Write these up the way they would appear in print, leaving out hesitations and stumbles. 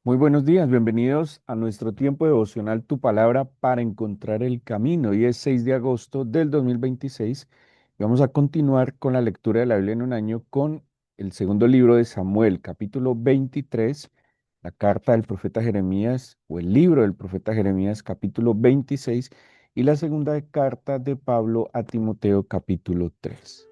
Muy buenos días, bienvenidos a nuestro tiempo devocional Tu Palabra para encontrar el camino. Hoy es 6 de agosto del 2026 y vamos a continuar con la lectura de la Biblia en un año con el segundo libro de Samuel, capítulo 23, la carta del profeta Jeremías o el libro del profeta Jeremías, capítulo 26 y la segunda carta de Pablo a Timoteo, capítulo 3.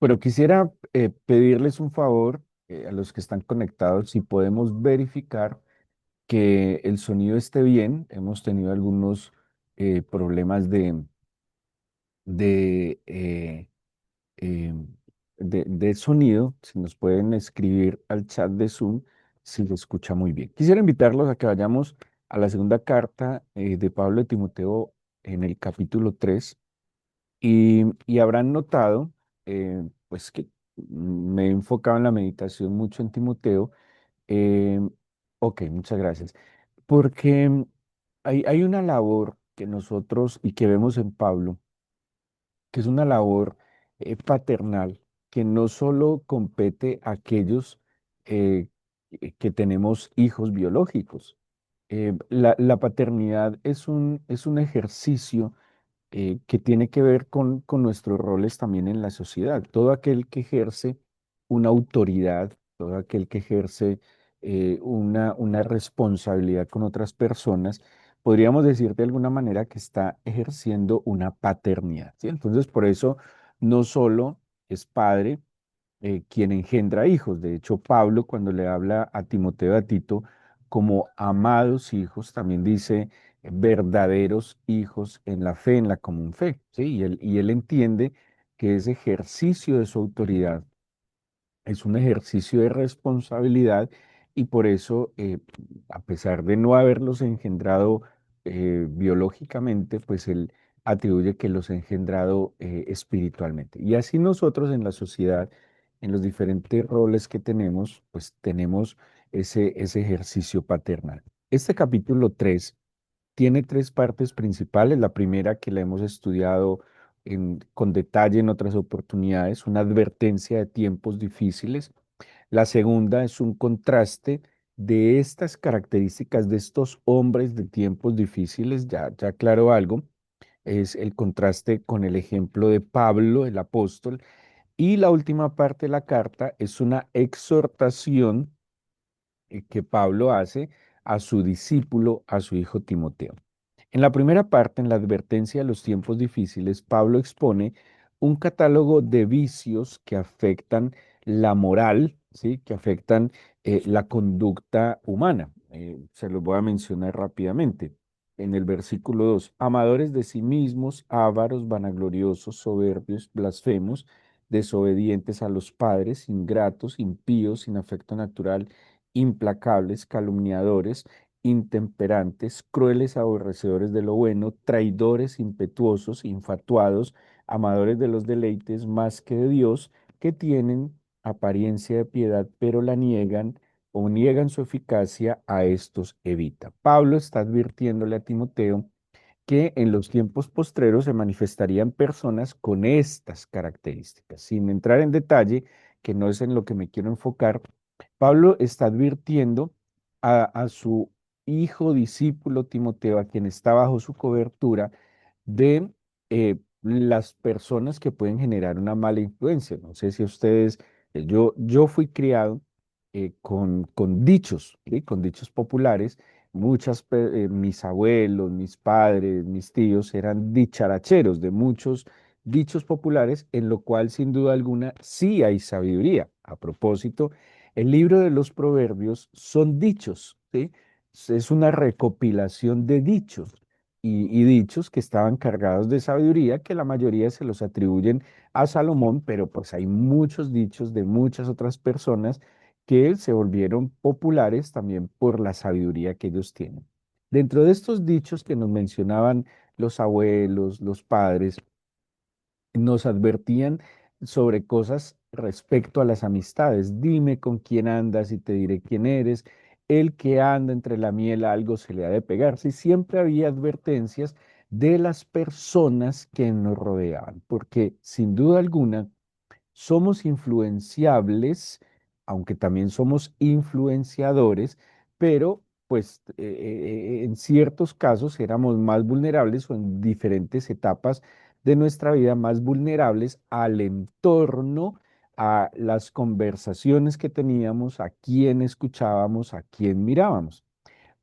Pero quisiera pedirles un favor a los que están conectados, si podemos verificar que el sonido esté bien. Hemos tenido algunos problemas de, eh, eh, de sonido. Si nos pueden escribir al chat de Zoom si se escucha muy bien. Quisiera invitarlos a que vayamos a la segunda carta de Pablo de Timoteo en el capítulo 3 y habrán notado pues que me he enfocado en la meditación mucho en Timoteo. eh, ok, muchas gracias. Porque hay una labor que nosotros y que vemos en Pablo, que es una labor paternal, que no solo compete a aquellos eh, que tenemos hijos biológicos. La paternidad es un ejercicio que tiene que ver con nuestros roles también en la sociedad. Todo aquel que ejerce una autoridad, todo aquel que ejerce una responsabilidad con otras personas, podríamos decir de alguna manera que está ejerciendo una paternidad, ¿sí? Entonces, por eso no solo es padre quien engendra hijos. De hecho, Pablo, cuando le habla a Timoteo y a Tito como amados hijos, también dice verdaderos hijos en la fe, en la común fe, ¿sí? Y él entiende que ese ejercicio de su autoridad es un ejercicio de responsabilidad y por eso, a pesar de no haberlos engendrado biológicamente, pues él atribuye que los ha engendrado espiritualmente. Y así nosotros en la sociedad, en los diferentes roles que tenemos, pues tenemos ese ejercicio paternal. Este capítulo 3 tiene tres partes principales. La primera, que la hemos estudiado con detalle en otras oportunidades, una advertencia de tiempos difíciles. La segunda es un contraste de estas características de estos hombres de tiempos difíciles. Ya aclaro algo, es el contraste con el ejemplo de Pablo, el apóstol. Y la última parte de la carta es una exhortación que Pablo hace a su discípulo, a su hijo Timoteo. En la primera parte, en la advertencia de los tiempos difíciles, Pablo expone un catálogo de vicios que afectan la moral, ¿sí? Que afectan la conducta humana. Se los voy a mencionar rápidamente. En el versículo 2: amadores de sí mismos, ávaros, vanagloriosos, soberbios, blasfemos, desobedientes a los padres, ingratos, impíos, sin afecto natural, implacables, calumniadores, intemperantes, crueles, aborrecedores de lo bueno, traidores, impetuosos, infatuados, amadores de los deleites más que de Dios, que tienen apariencia de piedad, pero la niegan o niegan su eficacia. A estos evita. Pablo está advirtiéndole a Timoteo que en los tiempos postreros se manifestarían personas con estas características. Sin entrar en detalle, que no es en lo que me quiero enfocar, Pablo está advirtiendo a su hijo discípulo Timoteo, a quien está bajo su cobertura, de las personas que pueden generar una mala influencia. No sé si ustedes, yo fui criado con dichos, ¿sí? Con dichos populares. Mis abuelos, mis padres, mis tíos eran dicharacheros de muchos dichos populares, en lo cual sin duda alguna sí hay sabiduría. A propósito, el libro de los proverbios son dichos, ¿sí? Es una recopilación de dichos y dichos que estaban cargados de sabiduría, que la mayoría se los atribuyen a Salomón, pero pues hay muchos dichos de muchas otras personas que se volvieron populares también por la sabiduría que ellos tienen. Dentro de estos dichos que nos mencionaban los abuelos, los padres, nos advertían sobre cosas respecto a las amistades. Dime con quién andas y te diré quién eres. El que anda entre la miel algo se le ha de pegar. Sí, siempre había advertencias de las personas que nos rodeaban, porque sin duda alguna somos influenciables, aunque también somos influenciadores, pero pues en ciertos casos éramos más vulnerables o en diferentes etapas de nuestra vida más vulnerables al entorno, a las conversaciones que teníamos, a quién escuchábamos, a quién mirábamos.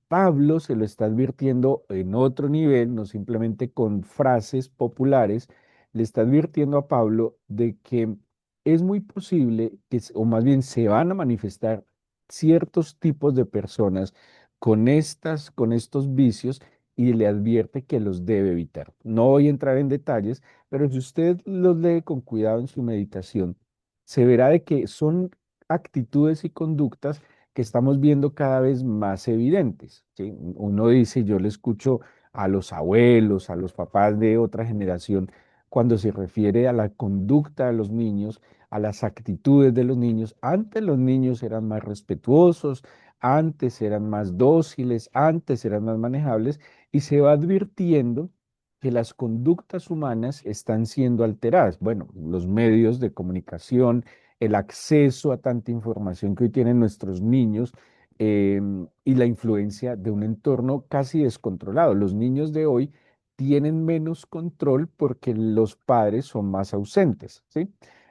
Pablo se lo está advirtiendo en otro nivel, no simplemente con frases populares, le está advirtiendo a Pablo de que es muy posible que, o más bien se van a manifestar ciertos tipos de personas con estos vicios y le advierte que los debe evitar. No voy a entrar en detalles, pero si usted los lee con cuidado en su meditación, se verá de que son actitudes y conductas que estamos viendo cada vez más evidentes, ¿sí? Uno dice, yo le escucho a los abuelos, a los papás de otra generación, cuando se refiere a la conducta de los niños, a las actitudes de los niños. Antes los niños eran más respetuosos, antes eran más dóciles, antes eran más manejables, y se va advirtiendo que las conductas humanas están siendo alteradas. Bueno, los medios de comunicación, el acceso a tanta información que hoy tienen nuestros niños y la influencia de un entorno casi descontrolado. Los niños de hoy tienen menos control porque los padres son más ausentes, ¿sí?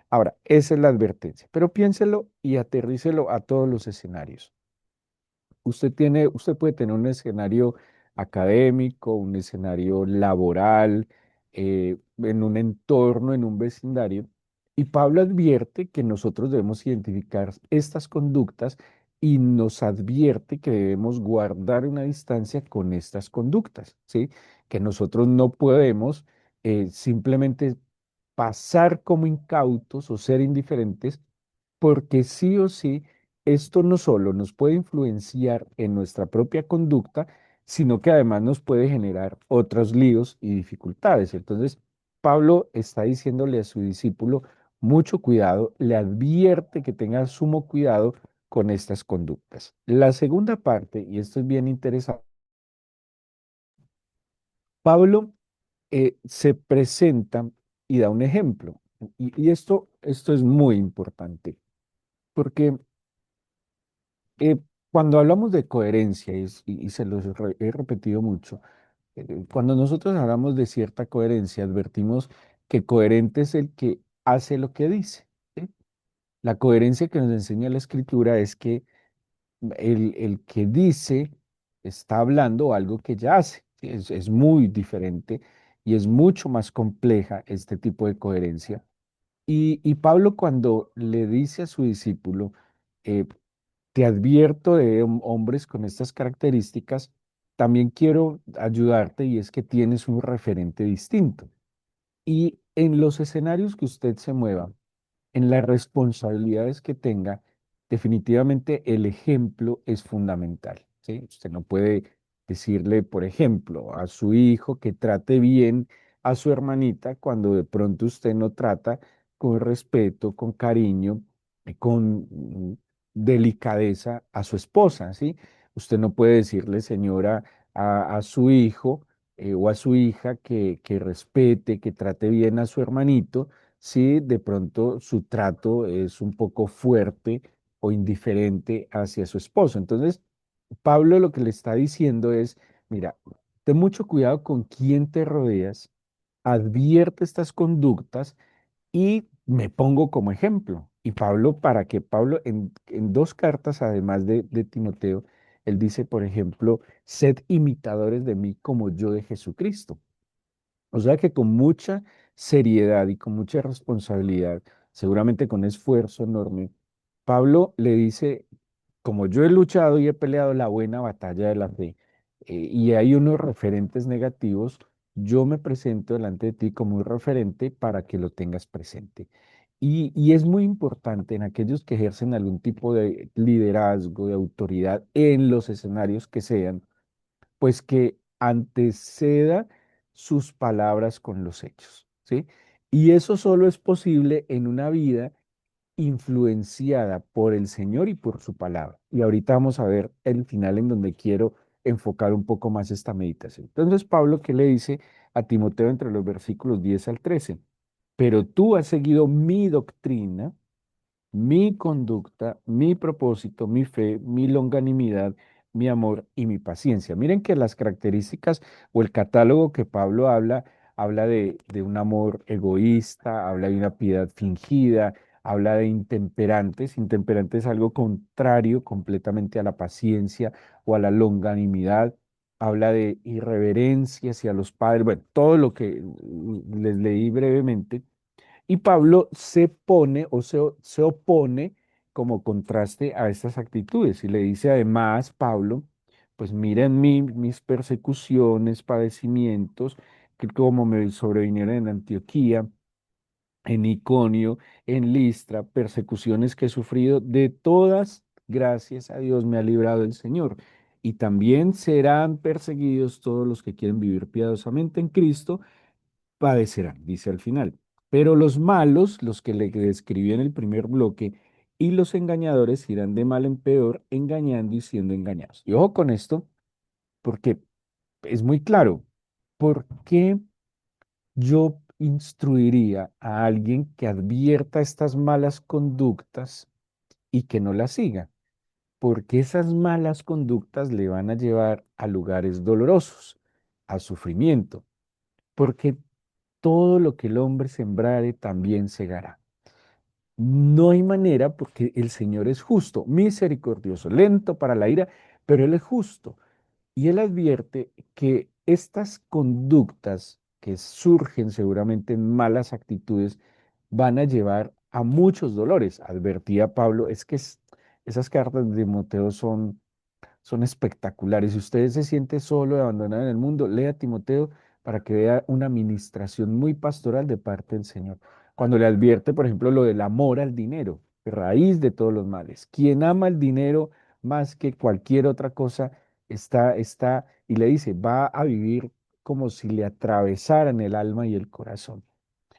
Ahora, esa es la advertencia, pero piénselo y aterrícelo a todos los escenarios. Usted puede tener un escenario académico, un escenario laboral, en un entorno, en un vecindario, y Pablo advierte que nosotros debemos identificar estas conductas y nos advierte que debemos guardar una distancia con estas conductas, ¿sí? Que nosotros no podemos simplemente pasar como incautos o ser indiferentes porque sí o sí, esto no solo nos puede influenciar en nuestra propia conducta, sino que además nos puede generar otros líos y dificultades. Entonces, Pablo está diciéndole a su discípulo, mucho cuidado, le advierte que tenga sumo cuidado con estas conductas. La segunda parte, y esto es bien interesante, Pablo se presenta y da un ejemplo. Y esto es muy importante, porque Eh, cuando hablamos de coherencia, y se los he repetido mucho, cuando nosotros hablamos de cierta coherencia, advertimos que coherente es el que hace lo que dice, ¿sí? La coherencia que nos enseña la escritura es que el que dice está hablando algo que ya hace, ¿sí? Es muy diferente y es mucho más compleja este tipo de coherencia. Y Pablo cuando le dice a su discípulo, eh, te advierto de hombres con estas características, también quiero ayudarte y es que tienes un referente distinto. Y en los escenarios que usted se mueva, en las responsabilidades que tenga, definitivamente el ejemplo es fundamental, ¿sí? Usted no puede decirle, por ejemplo, a su hijo que trate bien a su hermanita cuando de pronto usted no trata con respeto, con cariño, con delicadeza a su esposa, ¿sí? Usted no puede decirle, señora, a su hijo o a su hija que respete, que trate bien a su hermanito si de pronto su trato es un poco fuerte o indiferente hacia su esposo. Entonces, Pablo lo que le está diciendo es, mira, ten mucho cuidado con quién te rodeas, advierte estas conductas y me pongo como ejemplo. Y Pablo, para que Pablo en dos cartas, además de Timoteo, él dice, por ejemplo, sed imitadores de mí como yo de Jesucristo. O sea que con mucha seriedad y con mucha responsabilidad, seguramente con esfuerzo enorme, Pablo le dice, como yo he luchado y he peleado la buena batalla de la fe, y hay unos referentes negativos, yo me presento delante de ti como un referente para que lo tengas presente. Y es muy importante en aquellos que ejercen algún tipo de liderazgo, de autoridad en los escenarios que sean, pues que anteceda sus palabras con los hechos, ¿sí? Y eso solo es posible en una vida influenciada por el Señor y por su palabra. Y ahorita vamos a ver el final en donde quiero enfocar un poco más esta meditación. Entonces, Pablo, ¿qué le dice a Timoteo entre los versículos 10 al 13? Pero tú has seguido mi doctrina, mi conducta, mi propósito, mi fe, mi longanimidad, mi amor y mi paciencia. Miren que las características o el catálogo que Pablo habla de un amor egoísta, habla de una piedad fingida, habla de intemperantes. Intemperante es algo contrario completamente a la paciencia o a la longanimidad. Habla de irreverencia hacia los padres, bueno, todo lo que les leí brevemente. Y Pablo se pone o se opone como contraste a estas actitudes y le dice además, Pablo, pues mira en mí mis persecuciones, padecimientos, que como me sobrevinieron en Antioquía, en Iconio, en Listra, persecuciones que he sufrido, de todas, gracias a Dios, me ha librado el Señor. Y también serán perseguidos todos los que quieren vivir piadosamente en Cristo padecerán, dice al final. Pero los malos, los que le describí en el primer bloque, y los engañadores irán de mal en peor, engañando y siendo engañados. Y ojo con esto, porque es muy claro. ¿Por qué yo instruiría a alguien que advierta estas malas conductas y que no las siga? Porque esas malas conductas le van a llevar a lugares dolorosos, a sufrimiento. Porque todo lo que el hombre sembrare también segará. No hay manera porque el Señor es justo, misericordioso, lento para la ira, pero Él es justo. Y Él advierte que estas conductas que surgen seguramente en malas actitudes van a llevar a muchos dolores. Advertía Pablo, es que esas cartas de Timoteo son espectaculares. Si usted se siente solo y abandonado en el mundo, lea a Timoteo para que vea una administración muy pastoral de parte del Señor. Cuando le advierte, por ejemplo, lo del amor al dinero, raíz de todos los males. Quien ama el dinero más que cualquier otra cosa, y le dice, va a vivir como si le atravesaran el alma y el corazón.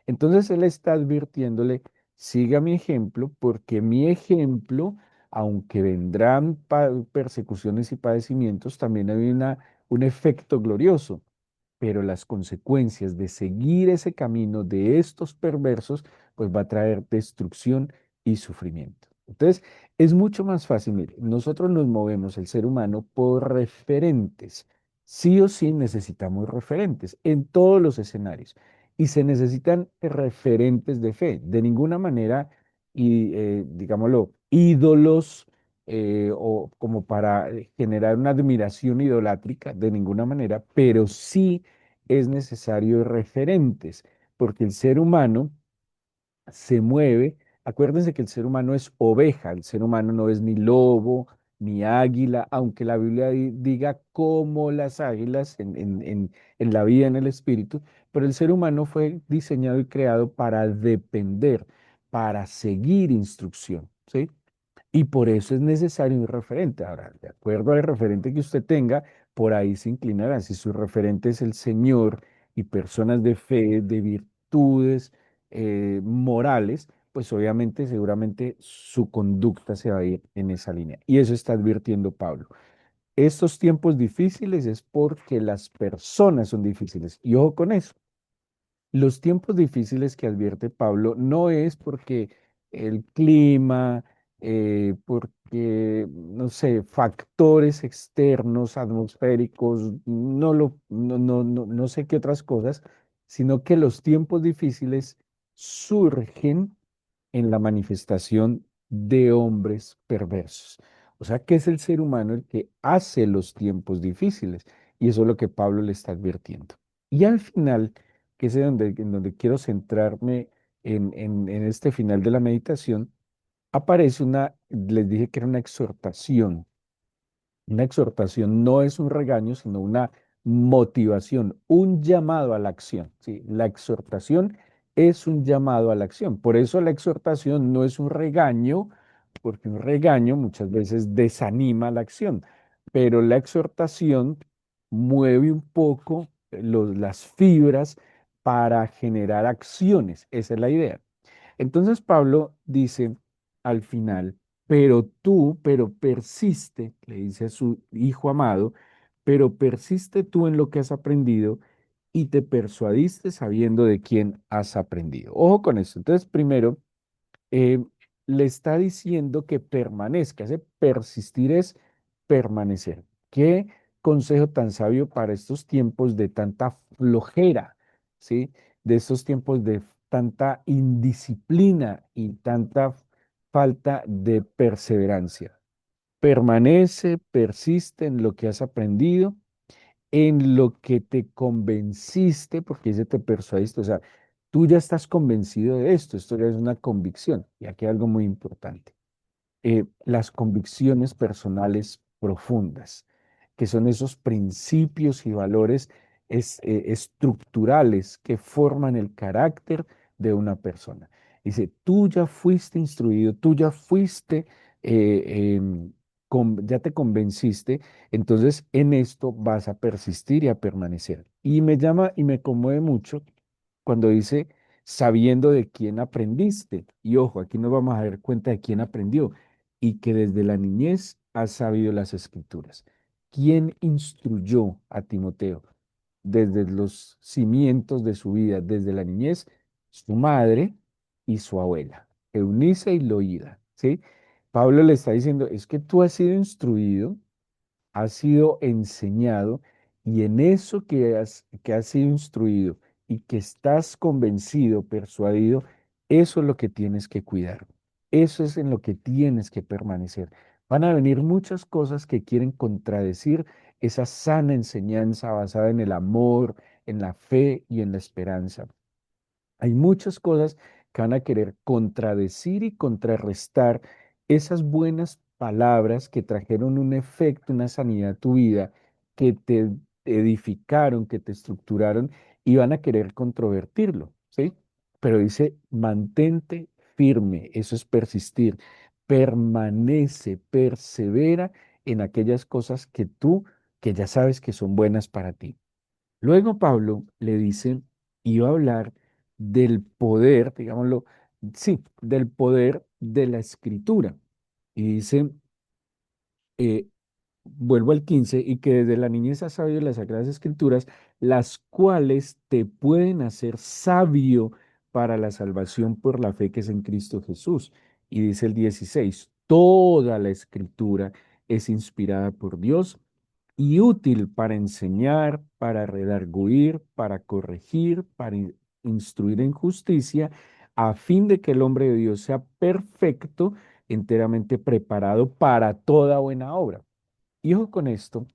Entonces él está advirtiéndole, siga mi ejemplo, porque mi ejemplo, aunque vendrán persecuciones y padecimientos, también hay un efecto glorioso, pero las consecuencias de seguir ese camino de estos perversos, pues va a traer destrucción y sufrimiento. Entonces, es mucho más fácil, mire, nosotros nos movemos, el ser humano, por referentes. Sí o sí necesitamos referentes en todos los escenarios y se necesitan referentes de fe. De ninguna manera, y digámoslo, ídolos o como para generar una admiración idolátrica, de ninguna manera, pero sí es necesario referentes, porque el ser humano se mueve. Acuérdense que el ser humano es oveja, el ser humano no es ni lobo, ni águila, aunque la Biblia diga como las águilas en la vida, en el espíritu, pero el ser humano fue diseñado y creado para depender, para seguir instrucción, ¿sí? Y por eso es necesario un referente. Ahora, de acuerdo al referente que usted tenga, por ahí se inclinará. Si su referente es el Señor y personas de fe, de virtudes morales, pues obviamente, seguramente su conducta se va a ir en esa línea. Y eso está advirtiendo Pablo. Estos tiempos difíciles es porque las personas son difíciles. Y ojo con eso. Los tiempos difíciles que advierte Pablo no es porque el clima, porque, no sé, factores externos, atmosféricos, no sé qué otras cosas, sino que los tiempos difíciles surgen en la manifestación de hombres perversos. O sea, que es el ser humano el que hace los tiempos difíciles. Y eso es lo que Pablo le está advirtiendo. Y al final, que es en donde quiero centrarme en este final de la meditación, aparece les dije que era una exhortación. Una exhortación no es un regaño, sino una motivación, un llamado a la acción. ¿Sí? La exhortación es un llamado a la acción. Por eso la exhortación no es un regaño, porque un regaño muchas veces desanima la acción, pero la exhortación mueve un poco las fibras para generar acciones. Esa es la idea. Entonces Pablo dice al final, pero persiste, le dice a su hijo amado, pero persiste tú en lo que has aprendido y te persuadiste sabiendo de quién has aprendido. Ojo con eso. Entonces, primero, eh, le está diciendo que permanezca. Ese persistir es permanecer. Qué consejo tan sabio para estos tiempos de tanta flojera, ¿sí? De estos tiempos de tanta indisciplina y tanta falta de perseverancia. Permanece, persiste en lo que has aprendido, en lo que te convenciste, porque dice te persuadiste, o sea, tú ya estás convencido de esto ya es una convicción. Y aquí hay algo muy importante, las convicciones personales profundas, que son esos principios y valores estructurales que forman el carácter de una persona. Dice, tú ya fuiste instruido, tú ya fuiste, ya te convenciste, entonces en esto vas a persistir y a permanecer. Y me llama y me conmueve mucho cuando dice, sabiendo de quién aprendiste. Y ojo, aquí nos vamos a dar cuenta de quién aprendió y que desde la niñez has sabido las escrituras. ¿Quién instruyó a Timoteo desde los cimientos de su vida, desde la niñez? Su madre y su abuela, Eunice y Loída, ¿sí? Pablo le está diciendo, es que tú has sido instruido, has sido enseñado y en eso que has sido instruido y que estás convencido, persuadido, eso es lo que tienes que cuidar. Eso es en lo que tienes que permanecer. Van a venir muchas cosas que quieren contradecir esa sana enseñanza basada en el amor, en la fe y en la esperanza. Hay muchas cosas que van a querer contradecir y contrarrestar esas buenas palabras que trajeron un efecto, una sanidad a tu vida, que te edificaron, que te estructuraron y van a querer controvertirlo, ¿sí? Pero dice, mantente firme, eso es persistir, permanece, persevera en aquellas cosas que ya sabes que son buenas para ti. Luego Pablo le dice, iba a hablar del poder, digámoslo, sí, del poder de la escritura. Y dice, eh, vuelvo al 15 y que desde la niñez has sabido las sagradas escrituras, las cuales te pueden hacer sabio para la salvación por la fe que es en Cristo Jesús. Y dice el 16, toda la escritura es inspirada por Dios y útil para enseñar, para redarguir, para corregir, para instruir en justicia, a fin de que el hombre de Dios sea perfecto, enteramente preparado para toda buena obra. Y ojo con esto,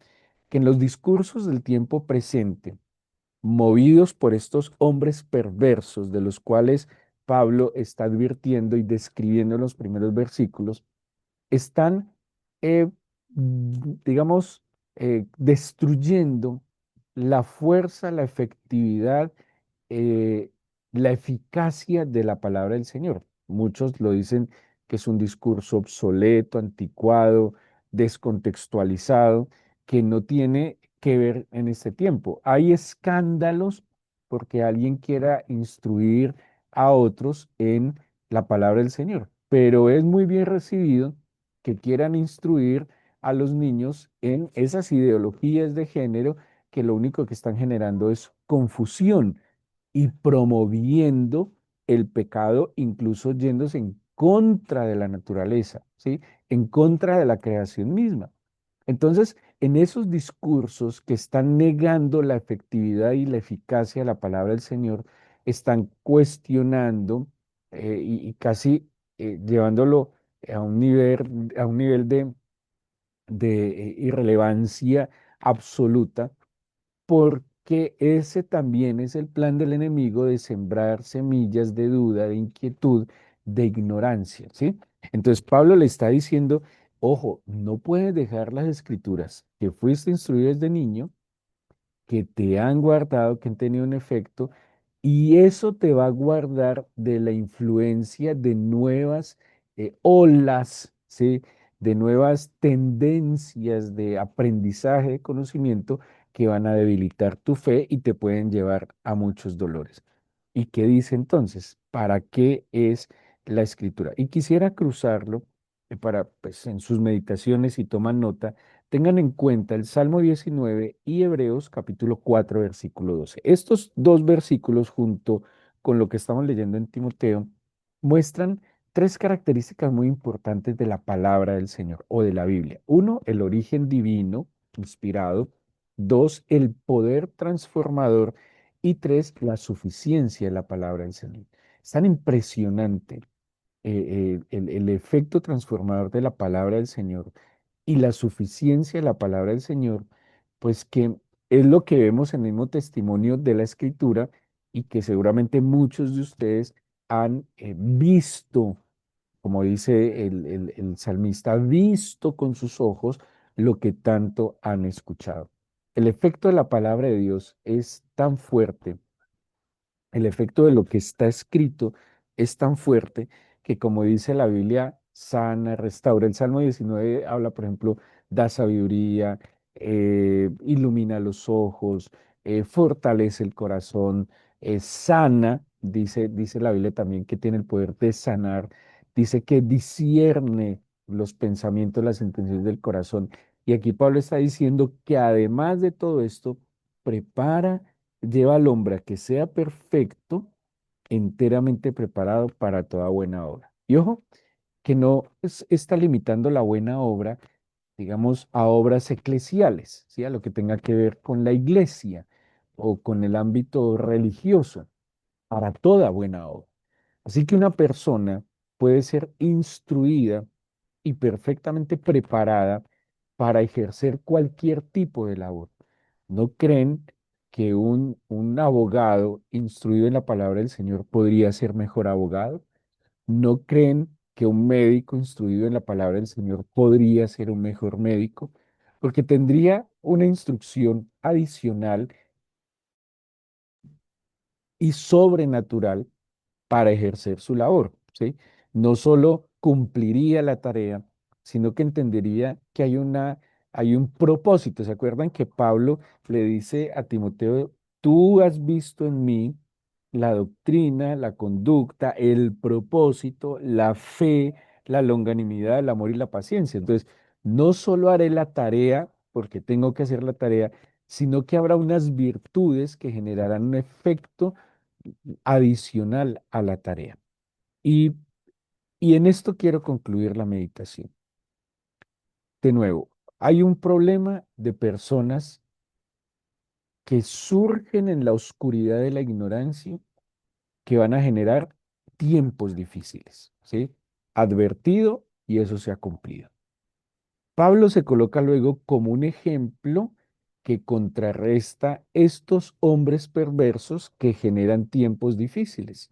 que en los discursos del tiempo presente, movidos por estos hombres perversos de los cuales Pablo está advirtiendo y describiendo en los primeros versículos, están, digamos, destruyendo la fuerza, la efectividad, eh, la eficacia de la palabra del Señor. Muchos lo dicen que es un discurso obsoleto, anticuado, descontextualizado, que no tiene que ver en este tiempo. Hay escándalos porque alguien quiera instruir a otros en la palabra del Señor, pero es muy bien recibido que quieran instruir a los niños en esas ideologías de género que lo único que están generando es confusión y promoviendo el pecado, incluso yéndose en contra de la naturaleza, ¿sí? En contra de la creación misma. Entonces, en esos discursos que están negando la efectividad y la eficacia de la palabra del Señor, están cuestionando y casi llevándolo a un nivel de irrelevancia absoluta, porque ese también es el plan del enemigo de sembrar semillas de duda, de inquietud, de ignorancia, ¿sí? Entonces Pablo le está diciendo, ojo, no puedes dejar las escrituras que fuiste instruido desde niño, que te han guardado, que han tenido un efecto, y eso te va a guardar de la influencia de nuevas olas, ¿sí? De nuevas tendencias de aprendizaje, de conocimiento, que van a debilitar tu fe y te pueden llevar a muchos dolores. ¿Y qué dice entonces? ¿Para qué es la escritura? Y quisiera cruzarlo para, pues, en sus meditaciones, si toman nota, tengan en cuenta el Salmo 19 y Hebreos capítulo 4, versículo 12. Estos dos versículos, junto con lo que estamos leyendo en Timoteo, muestran tres características muy importantes de la palabra del Señor o de la Biblia. Uno, el origen divino, inspirado. Dos, el poder transformador. Y tres, la suficiencia de la palabra del Señor. Es tan impresionante el efecto transformador de la palabra del Señor y la suficiencia de la palabra del Señor, pues que es lo que vemos en el mismo testimonio de la Escritura y que seguramente muchos de ustedes han visto, como dice el salmista, visto con sus ojos lo que tanto han escuchado. El efecto de la palabra de Dios es tan fuerte, el efecto de lo que está escrito es tan fuerte que, como dice la Biblia, sana, restaura. El Salmo 19 habla, por ejemplo, da sabiduría, ilumina los ojos, fortalece el corazón, sana, dice la Biblia también que tiene el poder de sanar, dice que discierne los pensamientos, las intenciones del corazón. Y aquí Pablo está diciendo que además de todo esto, prepara, lleva al hombre a que sea perfecto, enteramente preparado para toda buena obra. Y ojo, que no está limitando la buena obra, digamos, a obras eclesiales, ¿sí? A lo que tenga que ver con la iglesia o con el ámbito religioso, para toda buena obra. Así que una persona puede ser instruida y perfectamente preparada para ejercer cualquier tipo de labor. ¿No creen que un abogado instruido en la palabra del Señor podría ser mejor abogado? ¿No creen que un médico instruido en la palabra del Señor podría ser un mejor médico? Porque tendría una instrucción adicional y sobrenatural para ejercer su labor, ¿sí? No solo cumpliría la tarea, sino que entendería que hay un propósito. ¿Se acuerdan que Pablo le dice a Timoteo, tú has visto en mí la doctrina, la conducta, el propósito, la fe, la longanimidad, el amor y la paciencia? Entonces, no solo haré la tarea porque tengo que hacer la tarea, sino que habrá unas virtudes que generarán un efecto adicional a la tarea. Y, y en esto quiero concluir la meditación. De nuevo, hay un problema de personas que surgen en la oscuridad de la ignorancia que van a generar tiempos difíciles, ¿sí? Advertido y eso se ha cumplido. Pablo se coloca luego como un ejemplo que contrarresta estos hombres perversos que generan tiempos difíciles.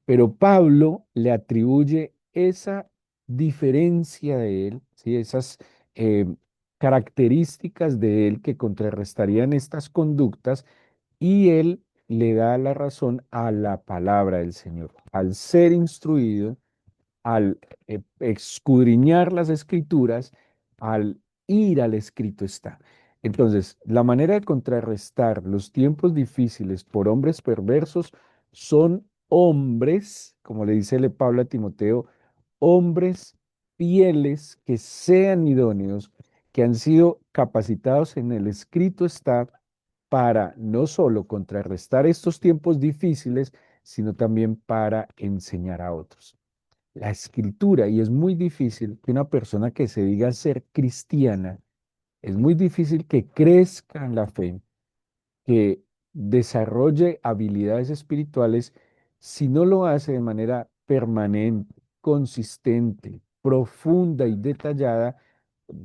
Pero Pablo le atribuye esa diferencia de él, ¿sí? Esas eh, características de él que contrarrestarían estas conductas, y él le da la razón a la palabra del Señor. Al ser instruido, al escudriñar las escrituras, al ir al escrito está. Entonces, la manera de contrarrestar los tiempos difíciles por hombres perversos son hombres, como le dice Pablo a Timoteo, hombres fieles que sean idóneos, que han sido capacitados en el escrito está para no solo contrarrestar estos tiempos difíciles, sino también para enseñar a otros. La escritura, y es muy difícil que una persona que se diga ser cristiana, es muy difícil que crezca en la fe, que desarrolle habilidades espirituales, si no lo hace de manera permanente, consistente, profunda y detallada,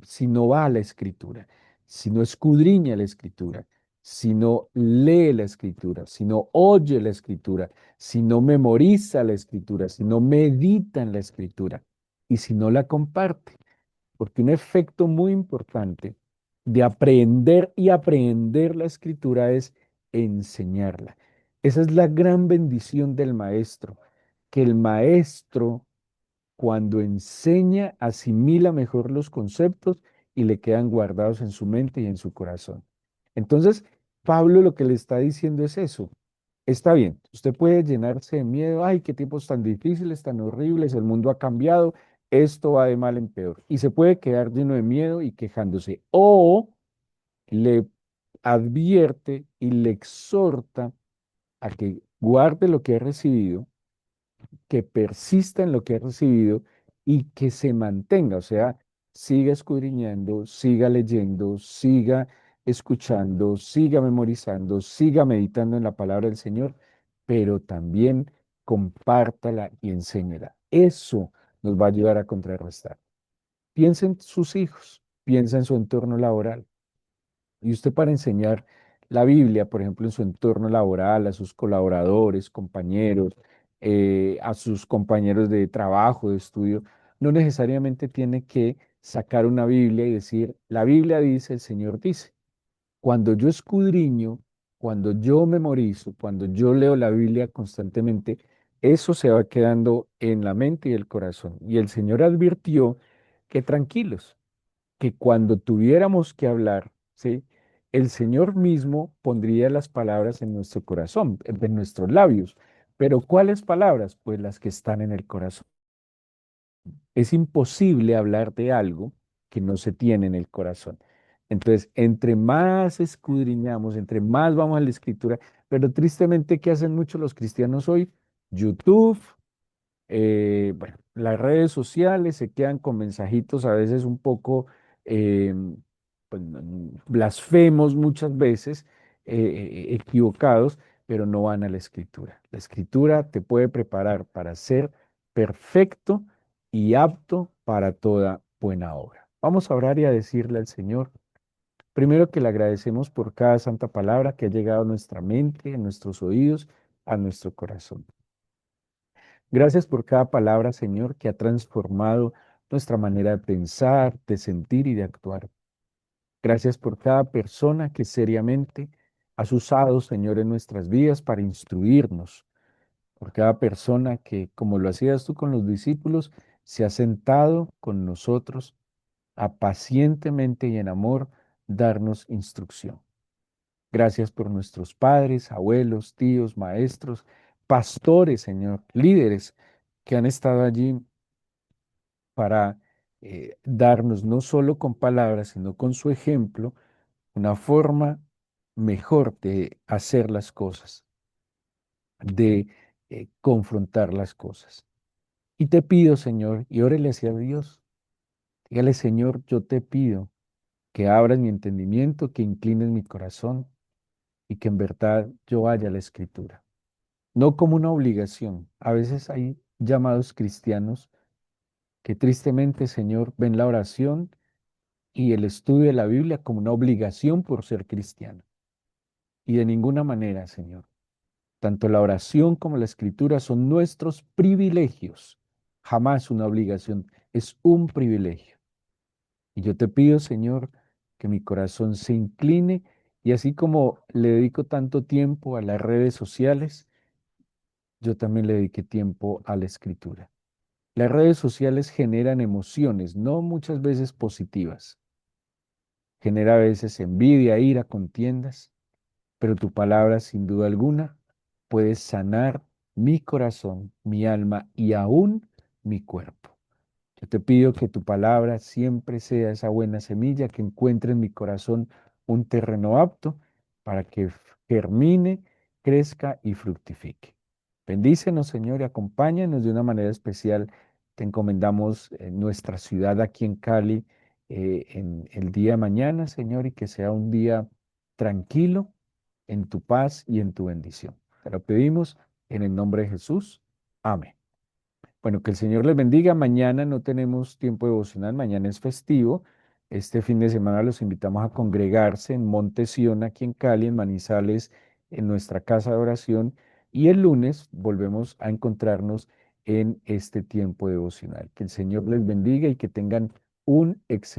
si no va a la escritura, si no escudriña la escritura, si no lee la escritura, si no oye la escritura, si no memoriza la escritura, si no medita en la escritura y si no la comparte. Porque un efecto muy importante de aprender y aprender la escritura es enseñarla. Esa es la gran bendición del maestro, que el maestro cuando enseña asimila mejor los conceptos y le quedan guardados en su mente y en su corazón. Entonces, Pablo lo que le está diciendo es eso. Está bien, usted puede llenarse de miedo, ay, qué tiempos tan difíciles, tan horribles, el mundo ha cambiado, esto va de mal en peor. Y se puede quedar lleno de miedo y quejándose. O le advierte y le exhorta a que guarde lo que ha recibido, que persista en lo que ha recibido y que se mantenga, o sea, siga escudriñando, siga leyendo, siga escuchando, siga memorizando, siga meditando en la palabra del Señor, pero también compártala y enséñela. Eso nos va a ayudar a contrarrestar. Piensa en sus hijos, piensa en su entorno laboral. Y usted para enseñar la Biblia, por ejemplo, en su entorno laboral, a sus colaboradores, compañeros, a sus compañeros de trabajo, de estudio, no necesariamente tiene que sacar una Biblia y decir, la Biblia dice, el Señor dice. Cuando yo escudriño, cuando yo memorizo, cuando yo leo la Biblia constantemente, eso se va quedando en la mente y el corazón. Y el Señor advirtió que tranquilos, que cuando tuviéramos que hablar, ¿sí? El Señor mismo pondría las palabras en nuestro corazón, en nuestros labios. Pero ¿cuáles palabras? Pues las que están en el corazón. Es imposible hablar de algo que no se tiene en el corazón. Entonces, entre más escudriñamos, entre más vamos a la escritura, pero tristemente, ¿qué hacen muchos los cristianos hoy? YouTube, bueno, las redes sociales se quedan con mensajitos a veces un poco eh, pues, blasfemos muchas veces, equivocados, pero no van a la escritura. La escritura te puede preparar para ser perfecto y apto para toda buena obra. Vamos a orar y a decirle al Señor, primero que le agradecemos por cada santa palabra que ha llegado a nuestra mente, a nuestros oídos, a nuestro corazón. Gracias por cada palabra, Señor, que ha transformado nuestra manera de pensar, de sentir y de actuar. Gracias por cada persona que seriamente has usado, Señor, en nuestras vidas para instruirnos. Por cada persona que, como lo hacías tú con los discípulos, se ha sentado con nosotros a pacientemente y en amor darnos instrucción. Gracias por nuestros padres, abuelos, tíos, maestros, pastores, Señor, líderes que han estado allí para darnos no solo con palabras, sino con su ejemplo, una forma mejor de hacer las cosas, de confrontar las cosas. Y te pido, Señor, y órele hacia Dios, dígale, Señor, yo te pido que abras mi entendimiento, que inclines mi corazón y que en verdad yo vaya a la Escritura. No como una obligación. A veces hay llamados cristianos que tristemente, Señor, ven la oración y el estudio de la Biblia como una obligación por ser cristiano. Y de ninguna manera, Señor. Tanto la oración como la escritura son nuestros privilegios, jamás una obligación, es un privilegio. Y yo te pido, Señor, que mi corazón se incline y así como le dedico tanto tiempo a las redes sociales, yo también le dediqué tiempo a la escritura. Las redes sociales generan emociones, no muchas veces positivas. Genera a veces envidia, ira, contiendas, pero tu palabra, sin duda alguna, puede sanar mi corazón, mi alma y aún mi cuerpo. Yo te pido que tu palabra siempre sea esa buena semilla que encuentre en mi corazón un terreno apto para que germine, crezca y fructifique. Bendícenos, Señor, y acompáñanos de una manera especial. Te encomendamos nuestra ciudad aquí en Cali en el día de mañana, Señor, y que sea un día tranquilo en tu paz y en tu bendición. Te lo pedimos en el nombre de Jesús. Amén. Bueno, que el Señor les bendiga. Mañana no tenemos tiempo devocional, mañana es festivo. Este fin de semana los invitamos a congregarse en Monte Sión, aquí en Cali, en Manizales, en nuestra casa de oración. Y el lunes volvemos a encontrarnos en este tiempo devocional. Que el Señor les bendiga y que tengan un excelente